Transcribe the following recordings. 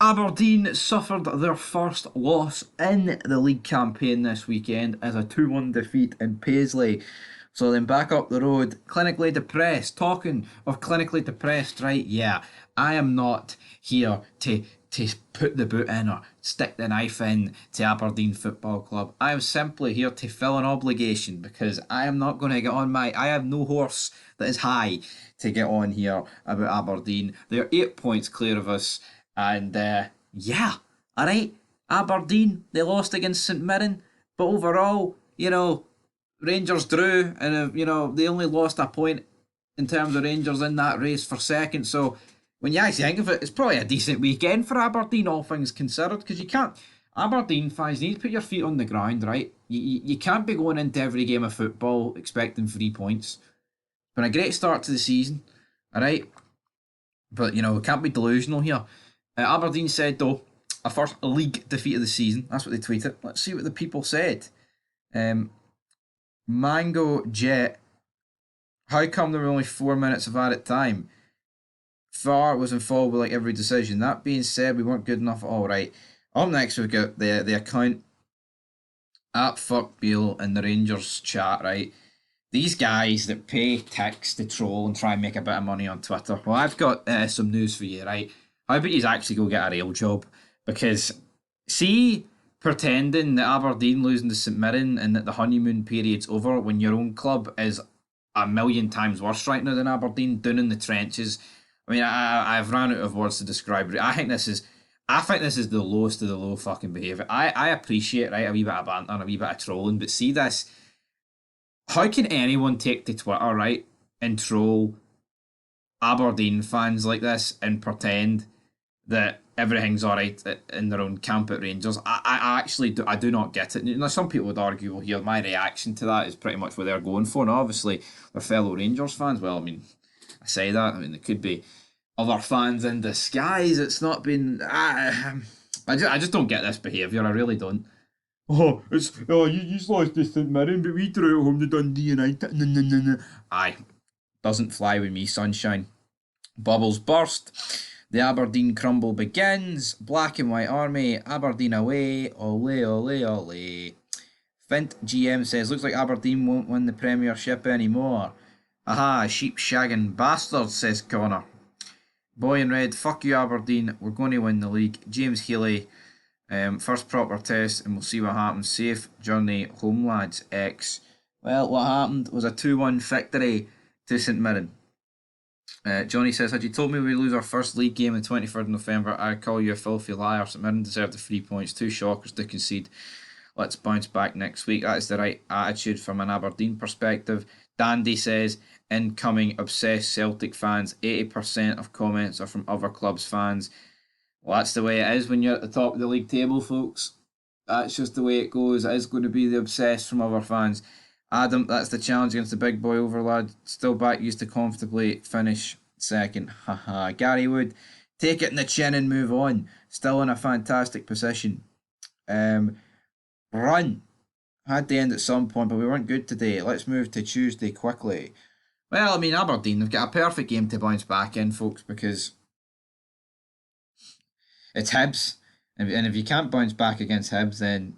Aberdeen suffered their first loss in the league campaign this weekend as a 2-1 defeat in Paisley. So then back up the road, clinically depressed. Talking of clinically depressed, right? Yeah, I am not here to put the boot in or stick the knife in to Aberdeen Football Club. I am simply here to fill an obligation because I am not going to get on I have no horse that is high to get on here about Aberdeen. They're 8 points clear of us. And yeah, all right. Aberdeen, they lost against St Mirren, but overall, Rangers drew, and they only lost a point in terms of Rangers in that race for second. So when you actually think of it, it's probably a decent weekend for Aberdeen, all things considered, because you can't. Aberdeen fans, you need to put your feet on the ground, right? You can't be going into every game of football expecting 3 points. It's been a great start to the season, all right, but we can't be delusional here. Aberdeen said, though, a first league defeat of the season. That's what they tweeted. Let's see what the people said. Mango Jet, how come there were only 4 minutes of added time? VAR was involved with like every decision. That being said, we weren't good enough. All right. Up next, we've got the account at Fuck Beale in the Rangers chat, right? These guys that pay ticks to troll and try and make a bit of money on Twitter. Well, I've got some news for you, right? How about you actually go get a real job? Because, see, pretending that Aberdeen losing to St Mirren and that the honeymoon period's over when your own club is a million times worse right now than Aberdeen, down in the trenches. I mean, I've ran out of words to describe it. I think this is the lowest of the low fucking behaviour. I appreciate, right, a wee bit of banter and a wee bit of trolling, but see this. How can anyone take to Twitter, right, and troll Aberdeen fans like this and pretend that everything's alright in their own camp at Rangers? I actually do not get it. Now, some people would argue, well, here, my reaction to that is pretty much what they're going for. And obviously, they're fellow Rangers fans. Well, I mean, I say that. I mean, there could be other fans in disguise. It's not been. I just don't get this behaviour. I really don't. You lost to St Mirren, but we drew at home to Dundee United. No, no, no, no. Aye, doesn't fly with me, sunshine. Bubbles burst. The Aberdeen crumble begins. Black and white army. Aberdeen away. Ole, ole, ole. Fint GM says, looks like Aberdeen won't win the Premiership anymore. Aha, sheep shagging bastard, says Connor. Boy in red, fuck you Aberdeen, we're going to win the league. James Healy, first proper test and we'll see what happens. Safe journey home, lads. X. Well, what happened was a 2-1 victory to St Mirren. Johnny says, had you told me we lose our first league game on the 23rd of November, I'd call you a filthy liar. St Mirren deserved the 3 points. 2 shockers to concede. Let's bounce back next week. That is the right attitude from an Aberdeen perspective. Dandy says, incoming obsessed Celtic fans. 80% of comments are from other clubs' fans. Well, that's the way it is when you're at the top of the league table, folks. That's just the way it goes. It is going to be the obsessed from other fans. Adam, that's the challenge against the big boy overlord. Still back, used to comfortably finish second. Haha. Gary Wood, take it in the chin and move on. Still in a fantastic position. Run. Had to end at some point, but we weren't good today. Let's move to Tuesday quickly. Well, I mean, Aberdeen, they've got a perfect game to bounce back in, folks, because it's Hibs. And if you can't bounce back against Hibs, then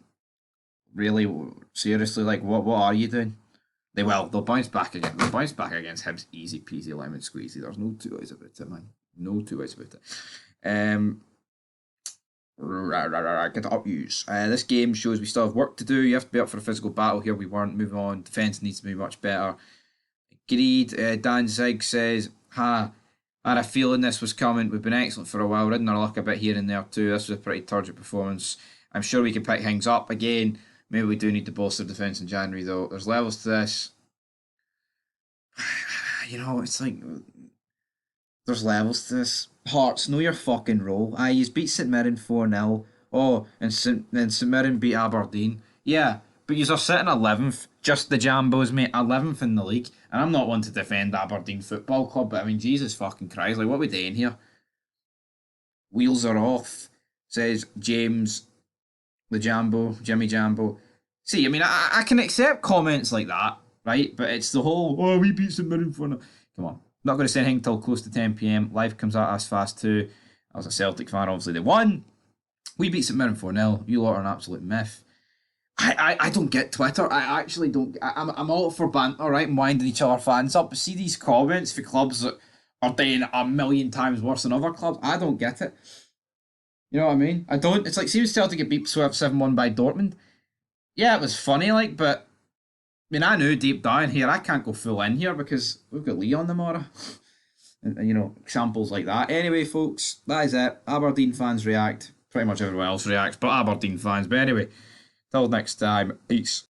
really, seriously, like, what are you doing? They'll bounce back again. They'll bounce back against Hibs, easy peasy lemon squeezy. There's no two ways about it, man. No two ways about it. Get up, use. This game shows we still have work to do. You have to be up for a physical battle here. We weren't. Moving on. Defence needs to be much better. Agreed. Dan Zig says, I had a feeling this was coming. We've been excellent for a while. Ridden our luck a bit here and there too. This was a pretty turgid performance. I'm sure we can pick things up again. Maybe we do need to bolster defence in January though. There's levels to this. It's like there's levels to this. Hearts, know your fucking role. You beat St Mirren 4-0. Oh, and St Mirren beat Aberdeen. Yeah, but you're sitting 11th. Just the Jambos, mate. 11th in the league. And I'm not one to defend Aberdeen Football Club, but I mean, Jesus fucking Christ. Like, what are we doing here? Wheels are off, says James, the Jambo, Jimmy Jambo. See, I mean, I can accept comments like that, right? But it's the whole, we beat St Mirren 4-0. Come on. Not going to say anything till close to 10 p.m. Life comes at us fast too. I was a Celtic fan, obviously they won. We beat St Mirren 4-0. You lot are an absolute myth. I don't get Twitter. I actually don't. I'm all for banter, right, and winding each other fans up. But see these comments for clubs that are doing a million times worse than other clubs. I don't get it. You know what I mean? I don't. It's like, see, when Celtic get beat 7-1 by Dortmund. Yeah, it was funny, like, but I mean, I knew deep down here I can't go full in here because we've got Leon tomorrow. And, you know, examples like that. Anyway, folks, that is it. Aberdeen fans react. Pretty much everyone else reacts, but Aberdeen fans. But anyway, till next time, peace.